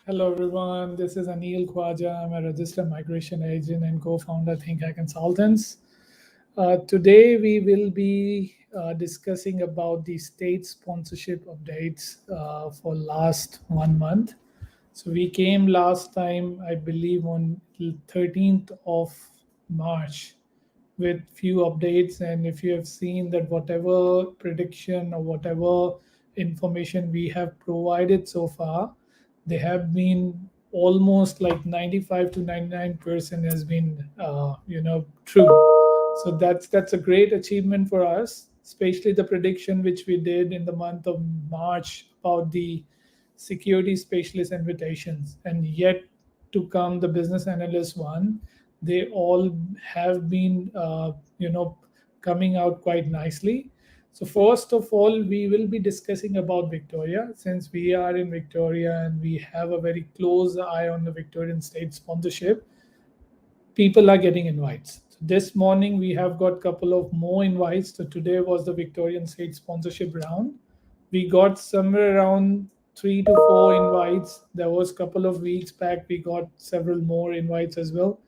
Hello everyone, this is Anil Khwaja. I'm a registered migration agent and co-founder Think High Consultants. Today we will be discussing about the state sponsorship updates for last 1 month. So we came last time, I believe, on 13th of March with few updates. And if you have seen that whatever prediction or whatever information we have provided so far, they have been almost like 95 to 99% has been true. So that's a great achievement for us, especially the prediction which we did in the month of March about the security specialist invitations, and yet to come the business analyst one, they all have been coming out quite nicely. So first of all, we will be discussing about Victoria, since we are in Victoria and we have a very close eye on the Victorian state sponsorship. People are getting invites. So this morning we have got couple of more invites. So today was the Victorian state sponsorship round. We got somewhere around 3 to 4 invites. There was couple of weeks back we got several more invites as well.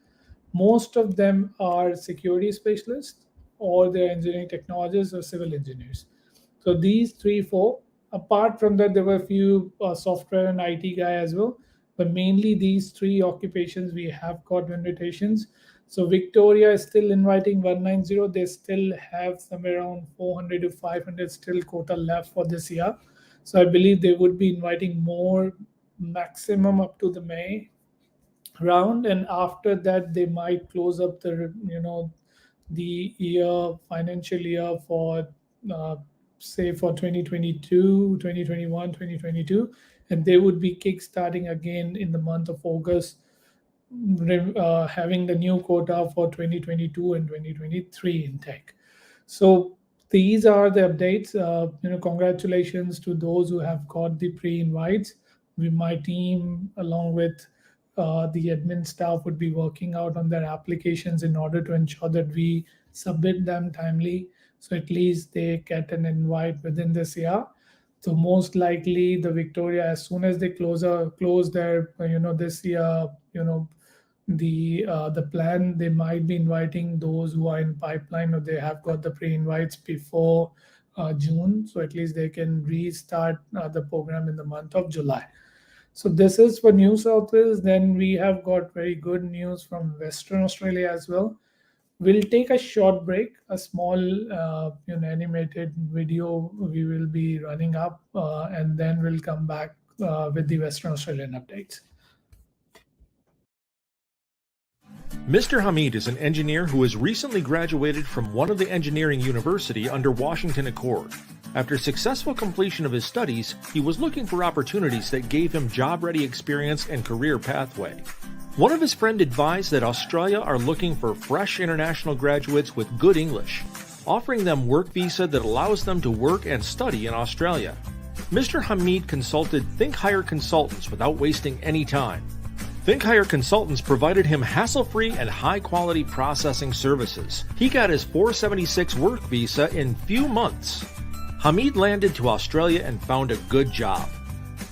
Most of them are security specialists, or they're engineering technologists or civil engineers. So these 3 4, apart from that there were a few software and IT guy as well, but mainly these three occupations we have got invitations. So Victoria is still inviting 190. They still have somewhere around 400 to 500 still quota left for this year. So I believe they would be inviting more, maximum up to the May round, and after that they might close up the year, financial year for say for 2022, 2021, 2022, and they would be kick-starting again in the month of August, having the new quota for 2022 and 2023 intake. So these are the updates. Congratulations to those who have got the pre-invites. My team, along with the admin staff, would be working out on their applications in order to ensure that we submit them timely, so at least they get an invite within this year. So most likely the Victoria, as soon as they close their this year, the plan, they might be inviting those who are in pipeline or they have got the pre-invites before June, so at least they can restart the program in the month of July. So this is for New South Wales. Then we have got very good news from Western Australia as well. We'll take a short break, a small animated video we will be running up, and then we'll come back with the Western Australian updates. Mr. Hamid is an engineer who has recently graduated from one of the engineering university under Washington Accord. After successful completion of his studies, he was looking for opportunities that gave him job-ready experience and career pathway. One of his friends advised that Australia are looking for fresh international graduates with good English, offering them work visa that allows them to work and study in Australia. Mr. Hamid consulted Think Higher Consultants without wasting any time. Think Higher Consultants provided him hassle-free and high-quality processing services. He got his 476 work visa in few months. Hamid landed to Australia and found a good job.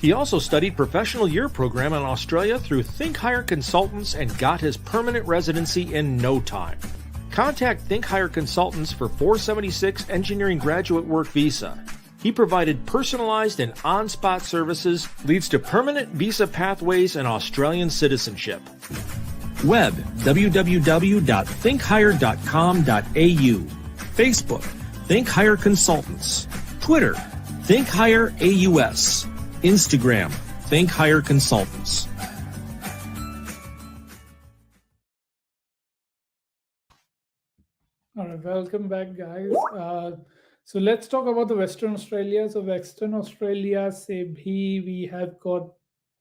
He also studied professional year program in Australia through Think Higher Consultants and got his permanent residency in no time. Contact Think Higher Consultants for 476 engineering graduate work visa. He provided personalized and on-spot services, leads to permanent visa pathways and Australian citizenship. Web, www.thinkhigher.com.au. Facebook, Think Higher Consultants. Twitter, Think Higher AUS. Instagram, Think Higher Consultants. All right, welcome back, guys. So let's talk about the Western Australia. So Western Australia, Sebhi, we have got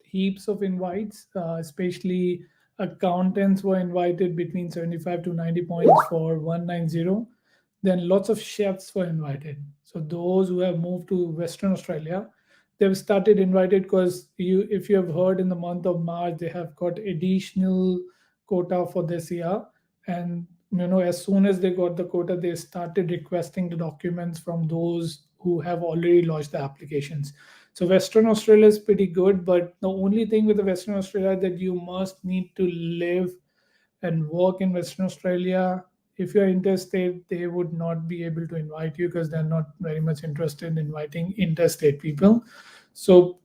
heaps of invites, especially accountants were invited between 75 to 90 points for 190. Then lots of chefs were invited. So those who have moved to Western Australia, they've started invited because if you have heard, in the month of March, they have got additional quota for this year. And as soon as they got the quota, they started requesting the documents from those who have already lodged the applications. So Western Australia is pretty good, but the only thing with the Western Australia that you must need to live and work in Western Australia. If you're interstate, they would not be able to invite you because they're not very much interested in inviting interstate people. So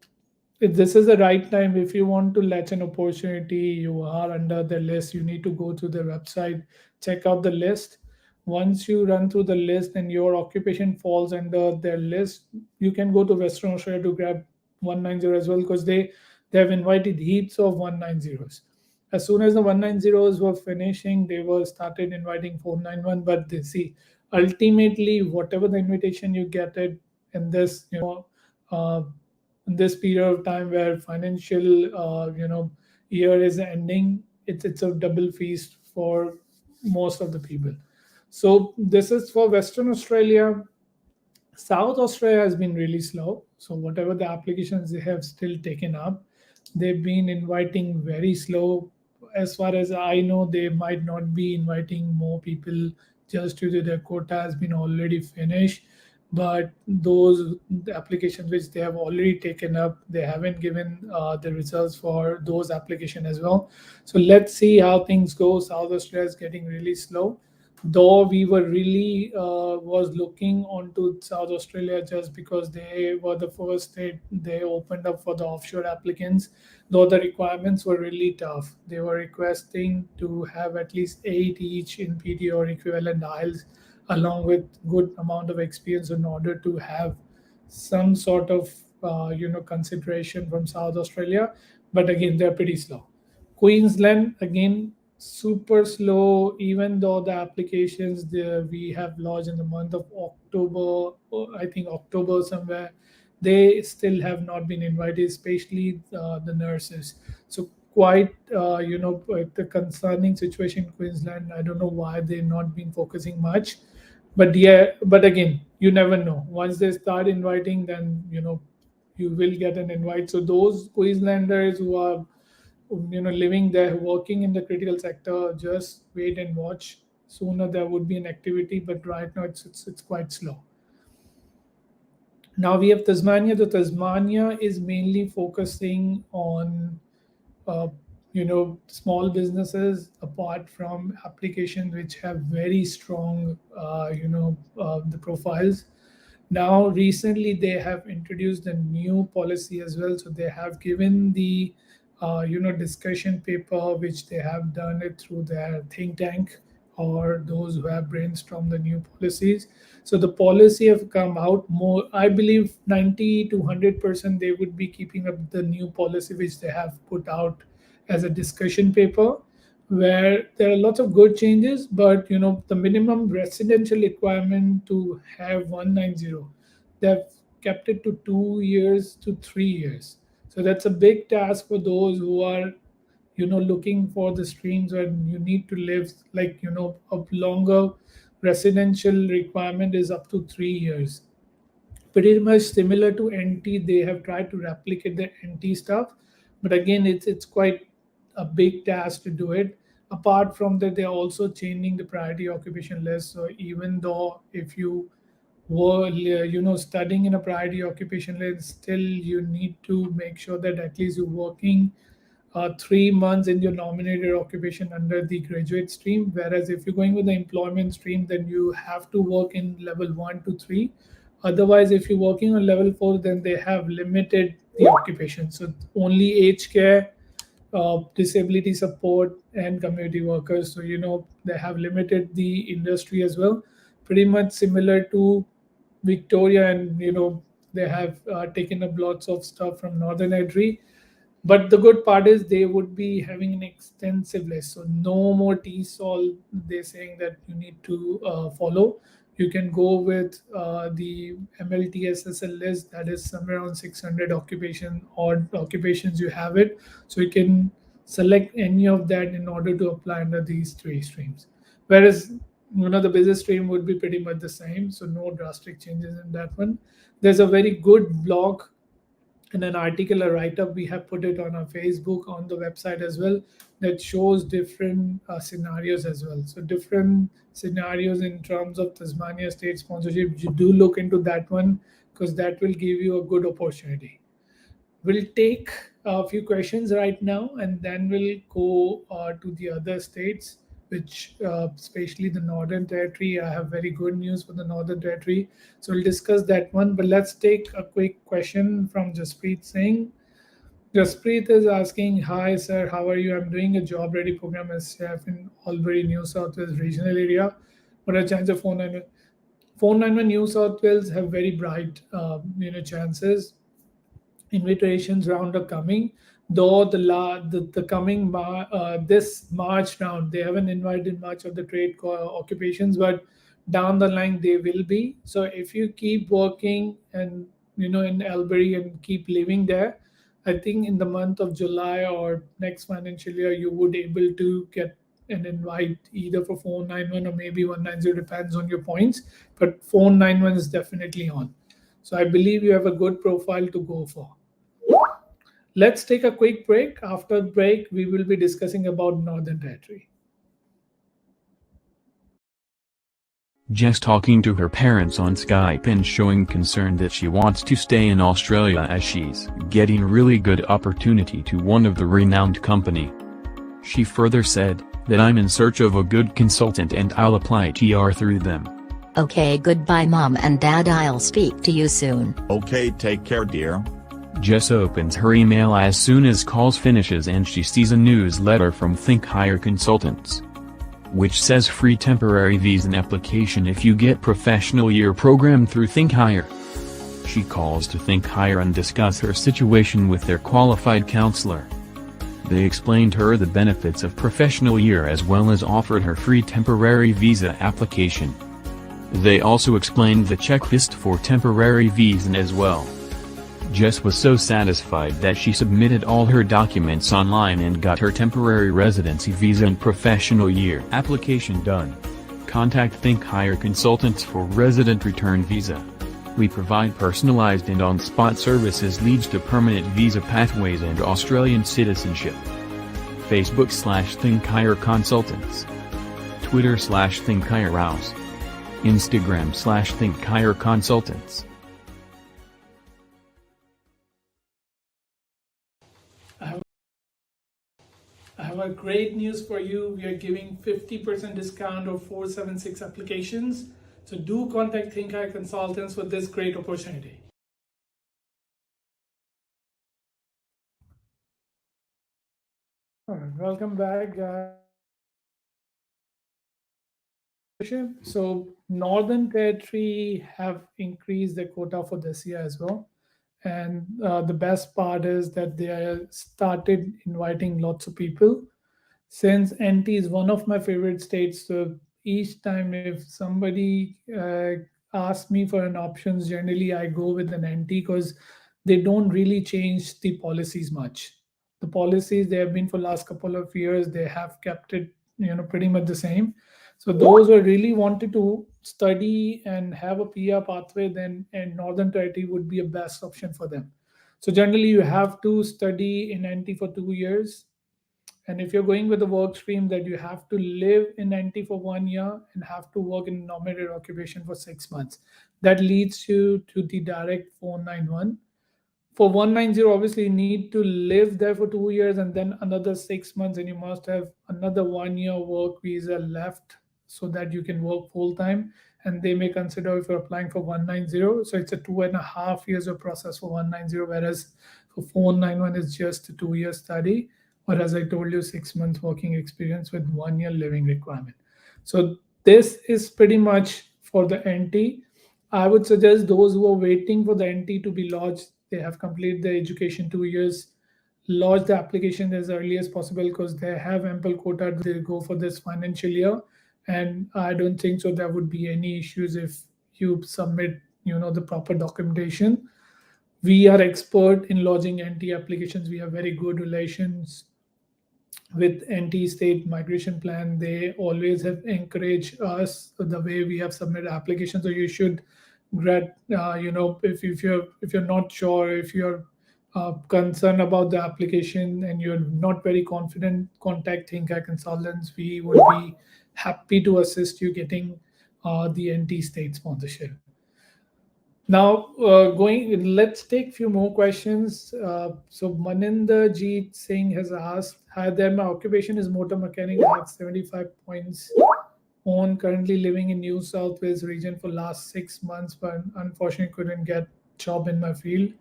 this is the right time. If you want to latch an opportunity, you are under the list, you need to go to the website, check out the list. Once you run through the list and your occupation falls under their list, you can go to Western Australia to grab 190 as well, because they have invited heaps of 190s. As soon as the 190s were finishing, they were started inviting 491. But they see, ultimately whatever the invitation you get it in this, uh, in this period of time where financial year is ending, it's a double feast for most of the people. So this is for Western Australia. South Australia has been really slow. So whatever the applications they have still taken up, they've been inviting very slow. As far as I know, they might not be inviting more people just due to their quota has been already finished. But those applications which they have already taken up, they haven't given the results for those applications as well. So let's see how things go. South Australia is getting really slow, though we were really was looking onto South Australia just because they were the first state they opened up for the offshore applicants. Though the requirements were really tough, they were requesting to have at least 8 each in PT or equivalent IELTS, along with good amount of experience in order to have some sort of consideration from South Australia. But again, they're pretty slow. Queensland again super slow, even though the applications we have lodged in the month of October, or I think October somewhere, they still have not been invited, especially the nurses. So quite the concerning situation in Queensland. I don't know why they've not been focusing much, but yeah, but again, you never know. Once they start inviting, then you will get an invite. So those Queenslanders who are living there, working in the critical sector, just wait and watch. Sooner there would be an activity, but right now it's quite slow. Now we have Tasmania. The Tasmania is mainly focusing on uh, small businesses, apart from applications which have very strong the profiles. Now recently they have introduced a new policy as well, so they have given the discussion paper which they have done it through their think tank, or those who have brainstormed the new policies. So the policy have come out more, I believe 90 to 100% they would be keeping up the new policy which they have put out as a discussion paper, where there are lots of good changes. But the minimum residential requirement to have 190, they've kept it to 2 years to 3 years. So that's a big task for those who are looking for the streams where you need to live, like a longer residential requirement is up to 3 years. Pretty much similar to NT, they have tried to replicate the NT stuff, but again it's quite a big task to do it. Apart from that, they're also changing the priority occupation list. So even though if you were studying in a priority occupation list, still you need to make sure that at least you're working 3 months in your nominated occupation under the graduate stream. Whereas if you're going with the employment stream, then you have to work in level 1 to 3. Otherwise, if you're working on level 4, then they have limited the occupation. So only aged care, disability support, and community workers. So they have limited the industry as well, pretty much similar to Victoria, and they have taken up lots of stuff from Northern Edry. But the good part is they would be having an extensive list, so no more TESOL. They're saying that you need to follow. You can go with the MLTSSL list, that is somewhere around 600 occupation or occupations you have it. So you can select any of that in order to apply under these three streams. Whereas the business stream would be pretty much the same, so no drastic changes in that one. There's a very good blog and an article, a write-up, we have put it on our Facebook, on the website as well, that shows different scenarios as well. So different scenarios in terms of Tasmania state sponsorship. You do look into that one, because that will give you a good opportunity. We'll take a few questions right now, and then we'll go to the other states, which especially the Northern Territory. I have very good news for the Northern Territory. So we'll discuss that one. But let's take a quick question from Jaspreet Singh. Jaspreet is asking, "Hi, sir, how are you? I'm doing a job ready program as chef in Albury, New South Wales regional area. What are chances of 491 New South Wales have very bright, chances. Invitations round are coming, though the coming this March round they haven't invited much of the occupations, but down the line they will be. So if you keep working and in Albury and keep living there, I think in the month of July or next financial year you would able to get an invite either for 491 or maybe 190, depends on your points, but 491 is definitely on. So I believe you have a good profile to go for. Let's take a quick break. After break, we will be discussing about Northern Territory. Jess talking to her parents on Skype and showing concern that she wants to stay in Australia as she's getting really good opportunity to one of the renowned company. She further said that I'm in search of a good consultant and I'll apply TR through them. Okay, goodbye mom and dad, I'll speak to you soon. Okay, take care, dear. Jess opens her email as soon as calls finishes and she sees a newsletter from Think Higher Consultants, which says free temporary visa application if you get professional year program through Think Higher. She calls to Think Higher and discuss her situation with their qualified counselor. They explained her the benefits of professional year as well as offered her free temporary visa application. They also explained the checklist for temporary visa as well. Jess was so satisfied that she submitted all her documents online and got her temporary residency visa and professional year application done. Contact Think Higher Consultants for resident return visa. We provide personalized and on-spot services leads to permanent visa pathways and Australian citizenship. Facebook/Think Higher Consultants. Twitter/Think Higher House. Instagram/Think Higher Consultants. I have a great news for you. We are giving 50% discount of 476 applications. So do contact Think Higher Consultants for this great opportunity. All right, welcome back, guys. So Northern Territory have increased the quota for this year as well. And the best part is that they are started inviting lots of people. Since NT is one of my favorite states, so each time if somebody asks me for an options, generally I go with an NT because they don't really change the policies much. The policies they have been for last couple of years, they have kept it pretty much the same. So those who really wanted to study and have a PR pathway, then and Northern Territory would be a best option for them. So generally you have to study in NT for 2 years. And if you're going with the work stream that you have to live in NT for 1 year and have to work in nominated occupation for 6 months, that leads you to the direct 491. For 190, obviously you need to live there for 2 years and then another 6 months, and you must have another 1 year work visa left so that you can work full time. And they may consider if you're applying for 190. So it's a 2.5 years of process for 190, whereas for 491 is just a 2 year study. But as I told you, 6 months working experience with 1 year living requirement. So this is pretty much for the NT. I would suggest those who are waiting for the NT to be lodged, they have completed their education 2 years, lodge the application as early as possible because they have ample quota. They go for this financial year. And I don't think so there would be any issues if you submit, the proper documentation. We are expert in lodging NT applications. We have very good relations with NT State Migration Plan. They always have encouraged us the way we have submitted applications. So you should if you're not sure, if you're concerned about the application and you're not very confident, contact Think Higher Consultants. We would be happy to assist you getting the NT State sponsorship. Now, let's take few more questions. So Maninder Jeet Singh has asked, "Hi there, my occupation is motor mechanic. I have 75 points on. Currently living in New South Wales region for last 6 months, but unfortunately couldn't get job in my field.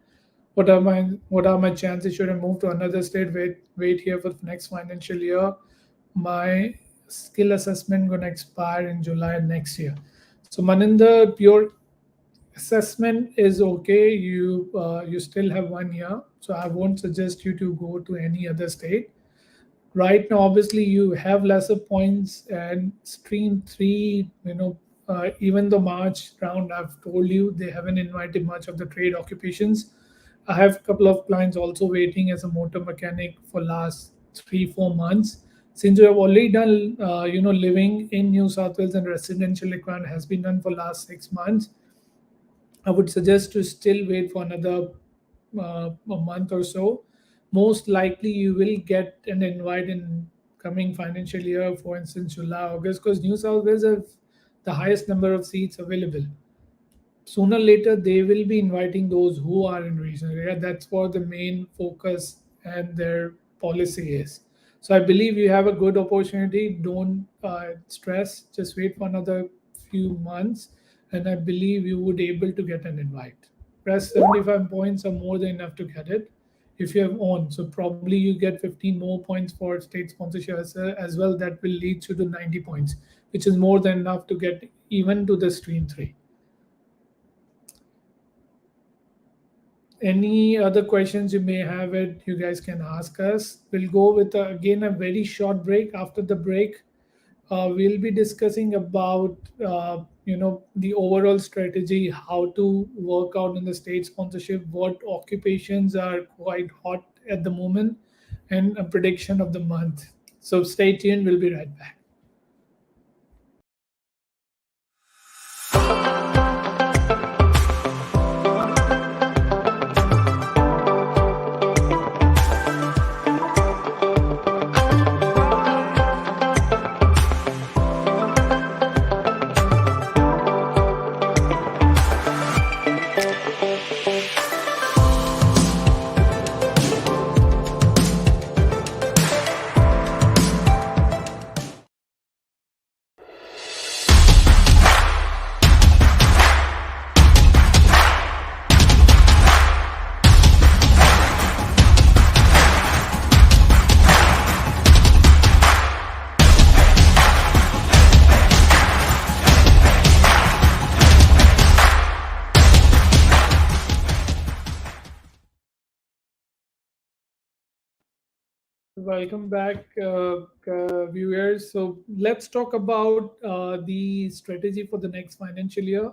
What are my chances? Should I move to another state? Wait here for the next financial year. My skill assessment gonna expire in July next year." So Maninder, your assessment is okay. You still have 1 year, so I won't suggest you to go to any other state right now. Obviously you have lesser points, and stream 3, even the March round, I've told you they haven't invited much of the trade occupations. I have a couple of clients also waiting as a motor mechanic for last 3-4 months. Since you have already done living in New South Wales, and residential requirement has been done for last 6 months, I would suggest to still wait for another a month or so. Most likely, you will get an invite in coming financial year, for instance, July, August, because New South Wales have the highest number of seats available. Sooner or later, they will be inviting those who are in regional area. That's what the main focus and their policy is. So I believe you have a good opportunity. Don't stress. Just wait for another few months, and I believe you would able to get an invite. Press 75 points are more than enough to get it if you have own. So probably you get 15 more points for state sponsorship as well. That will lead you to 90 points, which is more than enough to get even to the stream 3. Any other questions you may have, it you guys can ask us. We'll go with again a very short break. After the break, we'll be discussing about the overall strategy, how to work out in the state sponsorship, what occupations are quite hot at the moment, and a prediction of the month. So stay tuned. We'll be right back. Welcome back, viewers. So let's talk about the strategy for the next financial year.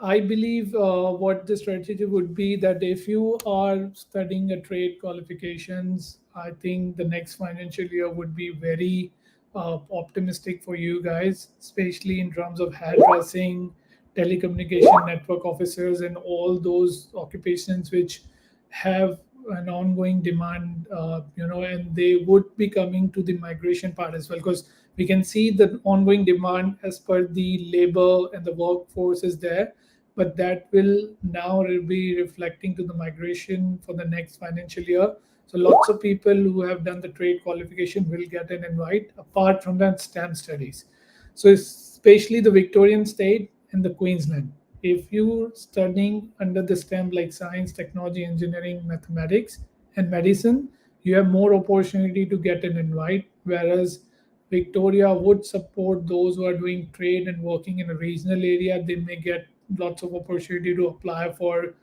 I believe what the strategy would be, that if you are studying a trade qualifications, I think the next financial year would be very optimistic for you guys, especially in terms of hairdressing, telecommunication network officers, and all those occupations which have an ongoing demand, and they would be coming to the migration part as well, because we can see the ongoing demand as per the labor and the workforce is there, but that will now be reflecting to the migration for the next financial year. So lots of people who have done the trade qualification will get an invite apart from that STEM studies. So especially the Victorian state and the Queensland. If you're studying under the STEM like science, technology, engineering, mathematics, and medicine, you have more opportunity to get an invite. Whereas Victoria would support those who are doing trade and working in a regional area. They may get lots of opportunity to apply for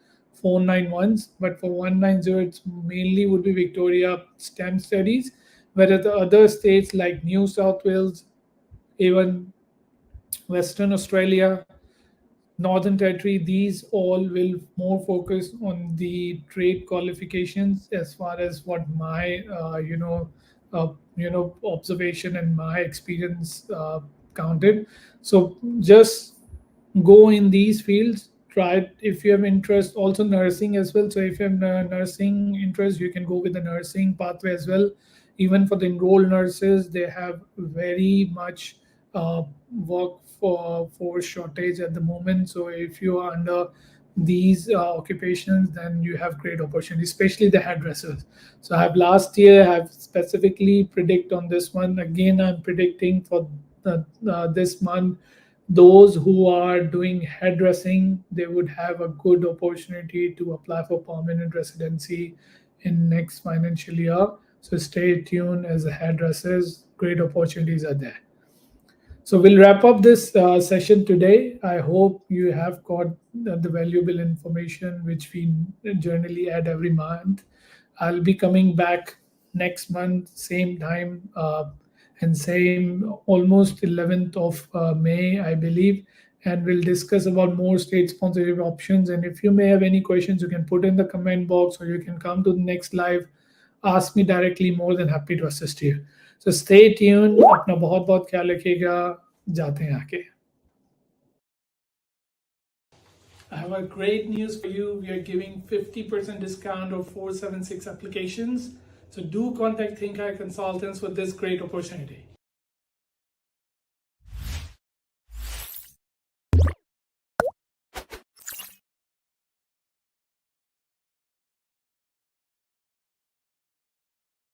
491s, but for 190 it's mainly would be Victoria STEM studies, whereas the other states like New South Wales, even Western Australia, Northern Territory, these all will more focus on the trade qualifications, as far as what my observation and my experience counted. So just go in these fields. Try it if you have interest. Also nursing as well. So if you have nursing interest, you can go with the nursing pathway as well. Even for the enrolled nurses, they have very much workforce shortage at the moment. So if you are under these occupations, then you have great opportunity, especially the hairdressers. So I have last year have specifically predict on this one. Again, I'm predicting for this month, those who are doing hairdressing, they would have a good opportunity to apply for permanent residency in next financial year. So stay tuned as a hairdressers. Great opportunities are there. So we'll wrap up this session today. I hope you have got the valuable information which we generally add every month. I'll be coming back next month, same time and same almost 11th of May, I believe. And we'll discuss about more state sponsorship options. And if you may have any questions, you can put in the comment box or you can come to the next live, ask me directly. More than happy to assist you. So stay tuned. अपना बहुत बहुत ख्याल रखिएगा. जाते हैं आके. I have a great news for you. We are giving 50% discount of 476 applications. So do contact Think Higher Consultants for this great opportunity.